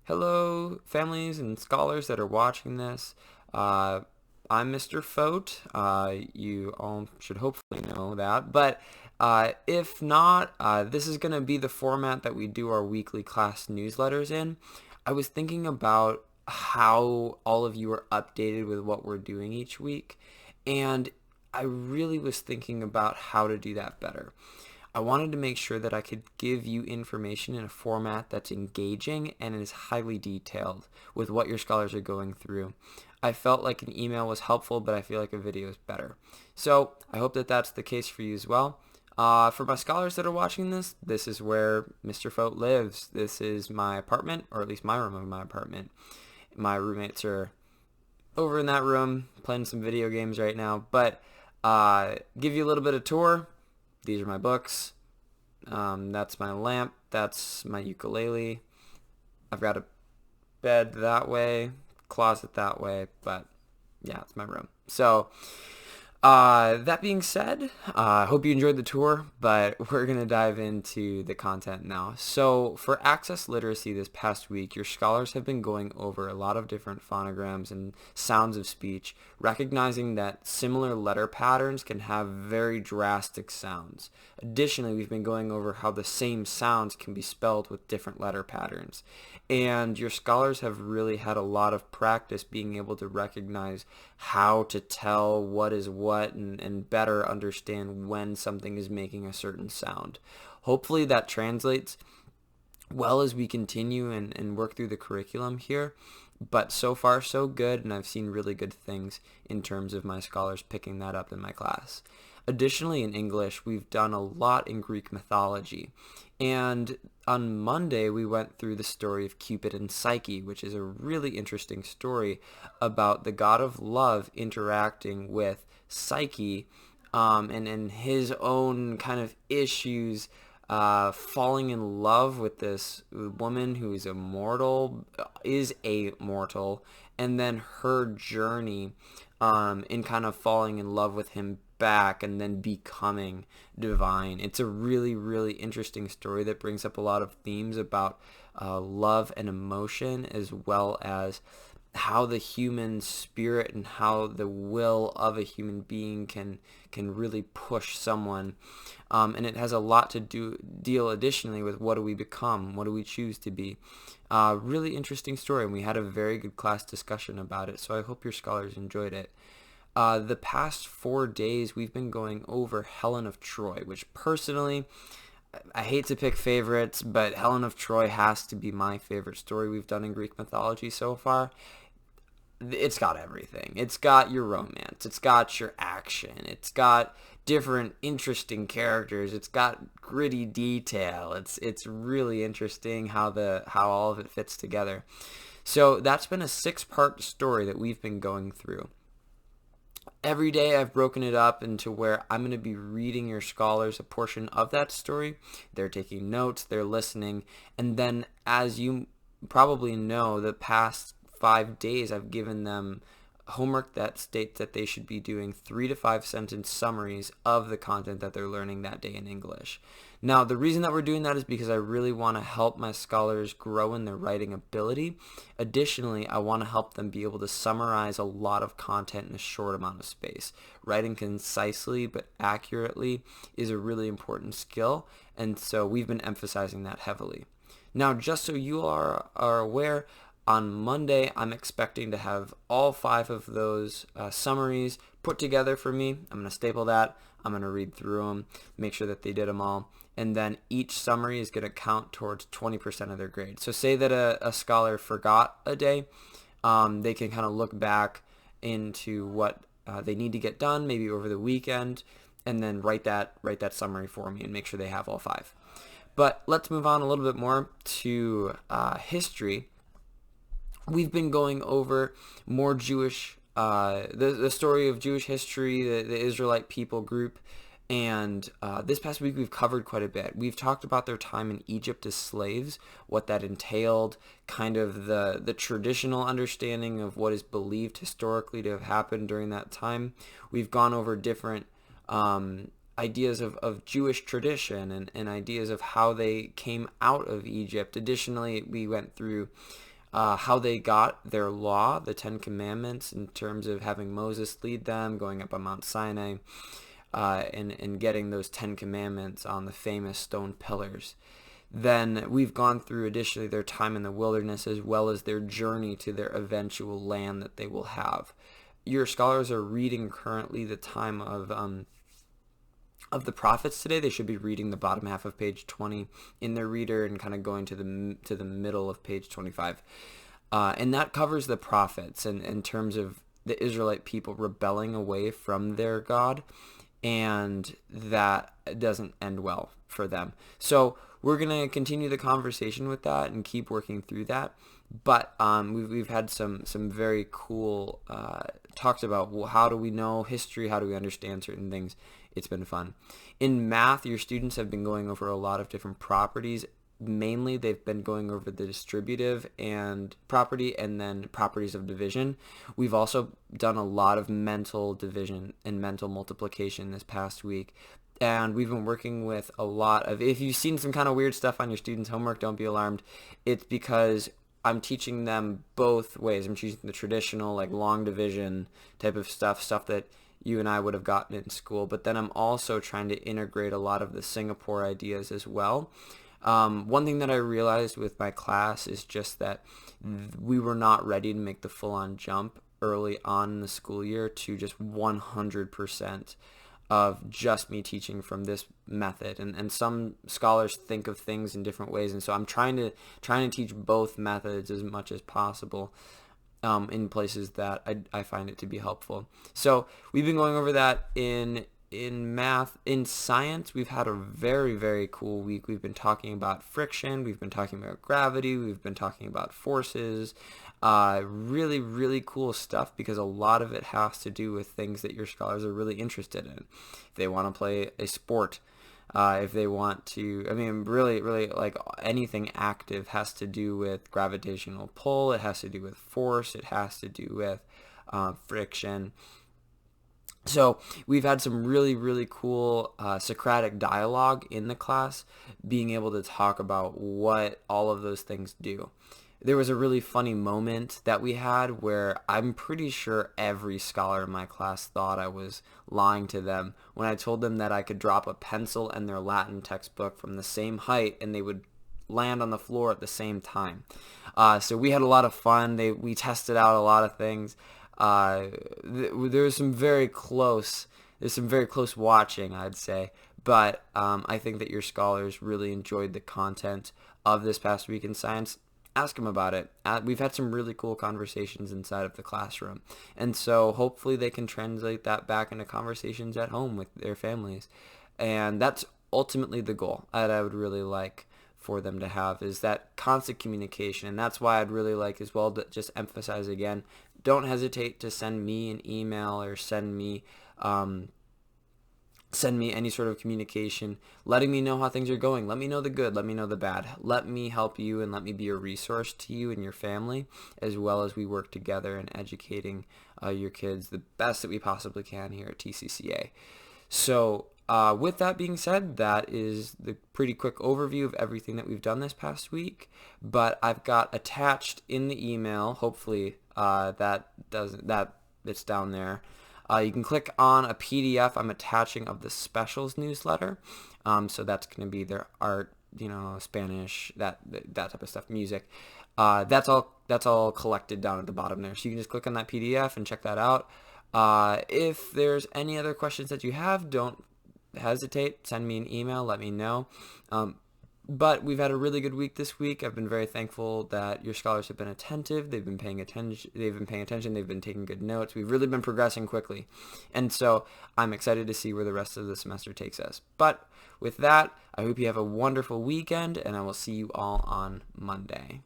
Hello, families and scholars that are watching this. Uh, I'm Mr. Foat. You all should hopefully know that. But if not, this is going to be the format that we do our weekly class newsletters in. I was thinking about how all of you are updated with what we're doing each week. And I really was thinking about how to do that better. I wanted to make sure that I could give you information in a format that's engaging and is highly detailed with what your scholars are going through. I felt like an email was helpful, but I feel like a video is better. So I hope that that's the case for you as well. For my scholars that are watching this, this is where Mr. Foat lives. This is my apartment, or at least my room of my apartment. My roommates are over in that room playing some video games right now, but give you a little bit of tour. These are my books. That's my lamp. That's my ukulele. I've got a bed that way, closet that way, but yeah, it's my room. So that being said, I hope you enjoyed the tour, but we're going to dive into the content now. So for Access Literacy this past week, your scholars have been going over a lot of different phonograms and sounds of speech, recognizing that similar letter patterns can have very drastic sounds. Additionally, we've been going over how the same sounds can be spelled with different letter patterns. And your scholars have really had a lot of practice being able to recognize how to tell what is what and better understand when something is making a certain sound. Hopefully that translates well as we continue and work through the curriculum here. But so far so good, and I've seen really good things in terms of my scholars picking that up in my class. Additionally, in English, we've done a lot in Greek mythology. And on Monday, we went through the story of Cupid and Psyche, which is a really interesting story about the god of love interacting with Psyche and his own kind of issues, falling in love with this woman who is a mortal, and then her journey in kind of falling in love with him back and then becoming divine. It's a really, really interesting story that brings up a lot of themes about love and emotion, as well as how the human spirit and how the will of a human being can really push someone. And it has a lot to deal additionally with what do we become, what do we choose to be. Really interesting story, and we had a very good class discussion about it, so I hope your scholars enjoyed it. The past 4 days we've been going over Helen of Troy, which personally, I hate to pick favorites, but Helen of Troy has to be my favorite story we've done in Greek mythology so far. It's got everything. It's got your romance. It's got your action. It's got different interesting characters. It's got gritty detail. It's really interesting how all of it fits together. So that's been a 6-part story that we've been going through. Every day I've broken it up into where I'm going to be reading your scholars a portion of that story. They're taking notes, they're listening, and then as you probably know, the past 5 days I've given them homework that states that they should be doing 3 to 5 sentence summaries of the content that they're learning that day in English. Now, the reason that we're doing that is because I really want to help my scholars grow in their writing ability. Additionally, I want to help them be able to summarize a lot of content in a short amount of space. Writing concisely but accurately is a really important skill, and so we've been emphasizing that heavily. Now, just so you are aware, on Monday, I'm expecting to have all 5 of those summaries put together for me. I'm going to staple that. I'm going to read through them, make sure that they did them all. And then each summary is going to count towards 20% of their grade. So say that a scholar forgot a day, they can kind of look back into what they need to get done, maybe over the weekend, and then write that summary for me and make sure they have all 5. But let's move on a little bit more to history. We've been going over more Jewish, the story of Jewish history, the Israelite people group, and this past week we've covered quite a bit. We've talked about their time in Egypt as slaves, what that entailed, kind of the traditional understanding of what is believed historically to have happened during that time. We've gone over different ideas of Jewish tradition and ideas of how they came out of Egypt. Additionally, we went through how they got their law, the Ten Commandments, in terms of having Moses lead them, going up on Mount Sinai, and getting those 10 Commandments on the famous stone pillars. Then we've gone through additionally their time in the wilderness as well as their journey to their eventual land that they will have. Your scholars are reading currently the time of the prophets today. They should be reading the bottom half of page 20 in their reader and kind of going to the middle of page 25. And that covers the prophets and in terms of the Israelite people rebelling away from their God, and that doesn't end well for them. So we're going to continue the conversation with that and keep working through that. But we've had some very cool talks about, well, how do we know history? How do we understand certain things? It's been fun. In math, your students have been going over a lot of different properties. Mainly, they've been going over the distributive and property and then properties of division. We've also done a lot of mental division and mental multiplication this past week. And we've been working with a lot of, if you've seen some kind of weird stuff on your students' homework, don't be alarmed. It's because I'm teaching them both ways. I'm teaching the traditional, like long division type of stuff that you and I would have gotten in school. But then I'm also trying to integrate a lot of the Singapore ideas as well. One thing that I realized with my class is just that we were not ready to make the full-on jump early on in the school year to just 100% of just me teaching from this method, and some scholars think of things in different ways, and so I'm trying to teach both methods as much as possible in places that I find it to be helpful. So we've been going over that in math. In science, we've had a very, very cool week. We've been talking about friction, we've been talking about gravity, we've been talking about forces, really, really cool stuff, because a lot of it has to do with things that your scholars are really interested in. If they want to play a sport, if they want to, I mean, really, really, like anything active has to do with gravitational pull, it has to do with force, it has to do with friction. So we've had some really, really cool Socratic dialogue in the class, being able to talk about what all of those things do. There was a really funny moment that we had where I'm pretty sure every scholar in my class thought I was lying to them when I told them that I could drop a pencil and their Latin textbook from the same height and they would land on the floor at the same time. So we had a lot of fun. We tested out a lot of things. There's some very close watching, I'd say, but I think that your scholars really enjoyed the content of this past week in science. Ask them about it. We've had some really cool conversations inside of the classroom, and so hopefully they can translate that back into conversations at home with their families, and that's ultimately the goal that I would really like for them to have, is that constant communication. And that's why I'd really like as well to just emphasize again, don't hesitate to send me an email or send me any sort of communication letting me know how things are going. Let me know the good, let me know the bad. Let me help you and let me be a resource to you and your family, as well as we work together in educating your kids the best that we possibly can here at TCCA. So with that being said, that is the pretty quick overview of everything that we've done this past week. But I've got attached in the email, hopefully it's down there. You can click on a PDF I'm attaching of the specials newsletter. So that's going to be their art, Spanish, that type of stuff, music. That's all collected down at the bottom there. So you can just click on that PDF and check that out. If there's any other questions that you have, don't hesitate. Send me an email. Let me know. But we've had a really good week this week. I've been very thankful that your scholars have been attentive. They've been paying attention. They've been taking good notes. We've really been progressing quickly. And so I'm excited to see where the rest of the semester takes us. But with that, I hope you have a wonderful weekend, and I will see you all on Monday.